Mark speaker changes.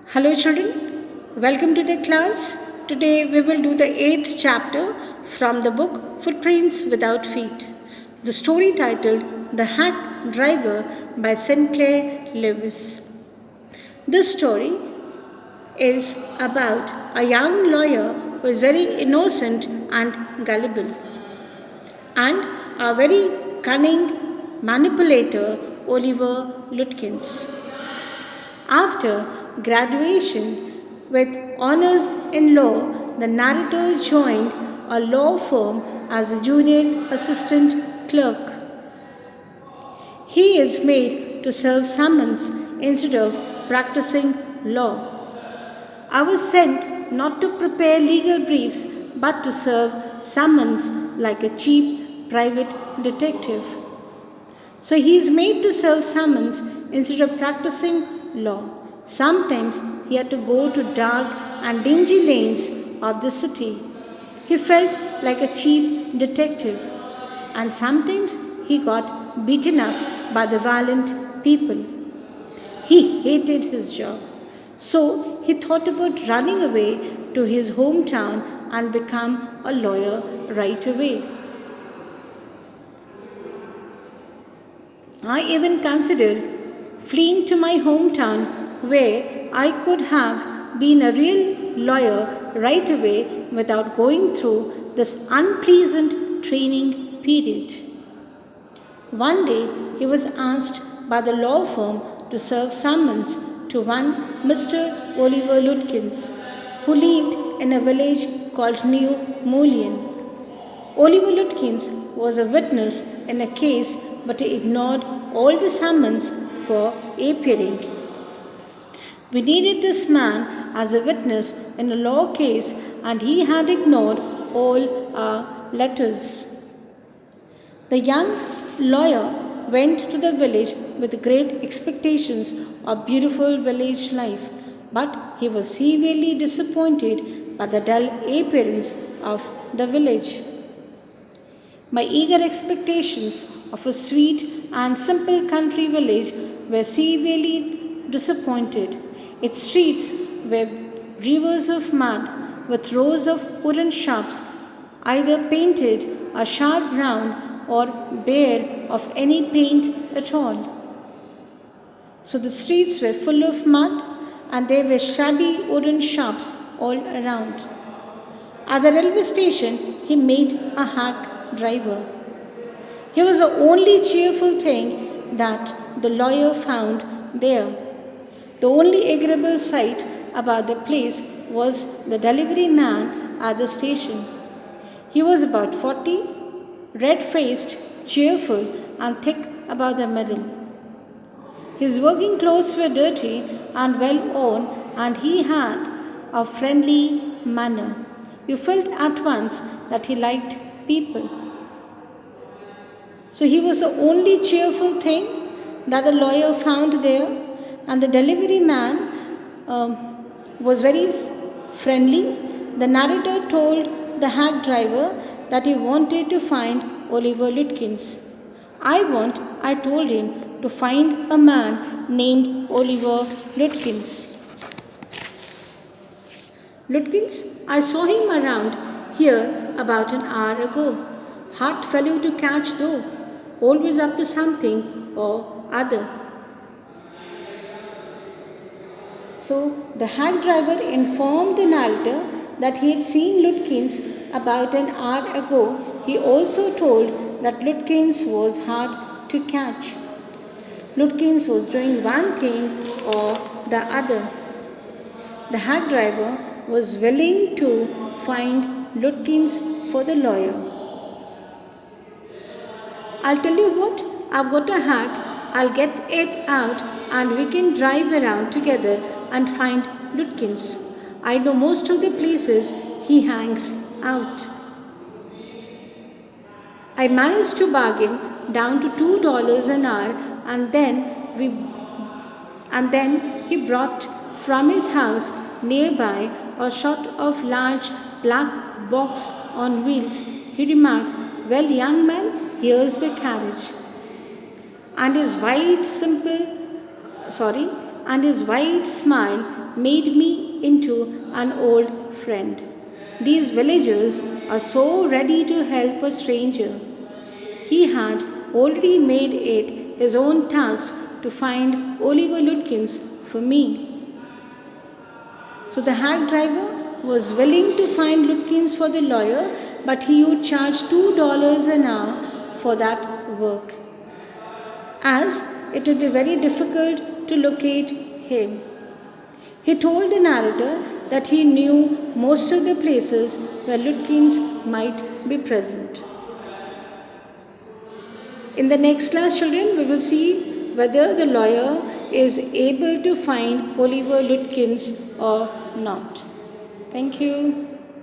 Speaker 1: Hello children, welcome to the class. Today we will do the 8th chapter from the book Footprints Without Feet. The story titled The Hack Driver by Sinclair Lewis. This story is about a young lawyer who is very innocent and gullible, and a very cunning manipulator, Oliver Lutkins. After graduation with honors in law, the narrator joined a law firm as a junior assistant clerk. He is made to serve summons instead of practicing law. I was sent not to prepare legal briefs but to serve summons like a cheap private detective. So he is made to serve summons instead of practicing law. Sometimes he had to go to dark and dingy lanes of the city. He felt like a cheap detective, and sometimes he got beaten up by the violent people. He hated his job, so he thought about running away to his hometown and become a lawyer right away. I even considered fleeing to my hometown where I could have been a real lawyer right away without going through this unpleasant training period. One day he was asked by the law firm to serve summons to one Mr. Oliver Lutkins, who lived in a village called New Mullion. Oliver Lutkins was a witness in a case, but he ignored all the summons for appearing. We needed this man as a witness in a law case, and he had ignored all our letters. The young lawyer went to the village with great expectations of beautiful village life, but he was severely disappointed by the dull appearance of the village. My eager expectations of a sweet and simple country village were severely disappointed. Its streets were rivers of mud with rows of wooden shops, either painted a sharp brown or bare of any paint at all. So the streets were full of mud and there were shabby wooden shops all around. At the railway station, he made a hack driver. He was the only cheerful thing that the lawyer found there. The only agreeable sight about the place was the delivery man at the station. He was about 40, red-faced, cheerful, and thick about the middle. His working clothes were dirty and well worn, and he had a friendly manner. You felt at once that he liked people. So he was the only cheerful thing that the lawyer found there, and the delivery man was very friendly. The narrator told the hack driver that he wanted to find Oliver Lutkins. I told him, to find a man named Oliver Lutkins. Lutkins, I saw him around here about an hour ago. Hard fellow to catch though, always up to something or other. So the hack driver informed the narrator that he had seen Lutkins about an hour ago. He also told that Lutkins was hard to catch. Lutkins was doing one thing or the other. The hack driver was willing to find Lutkins for the lawyer. I'll tell you what, I've got a hack. I'll get it out and we can drive around together and find Lutkins. I know most of the places he hangs out. I managed to bargain down to $2 an hour, and then he brought from his house nearby a sort of large black box on wheels. He remarked, "Well, young man, here's the carriage." And his wide smile made me into an old friend. These villagers are so ready to help a stranger. He had already made it his own task to find Oliver Lutkins for me. So the hack driver was willing to find Lutkins for the lawyer, but he would charge $2 an hour for that work, as it would be very difficult to locate him. He told the narrator that he knew most of the places where Lutkins might be present. In the next class, children, we will see whether the lawyer is able to find Oliver Lutkins or not. Thank you.